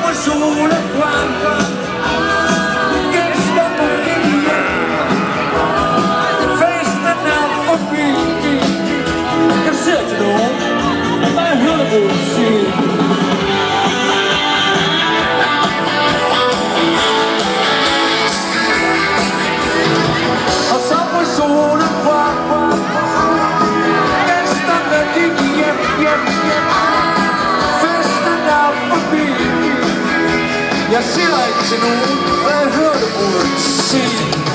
må solen frem. Gæsterne gik hjem. Festen er forbi. Jeg ser til nogen, og jeg hører musik. Og så må solen frem. Gæsterne gik hjem. Festen er forbi. Jeg siger ikke til nogen, hvad jeg hørte musik.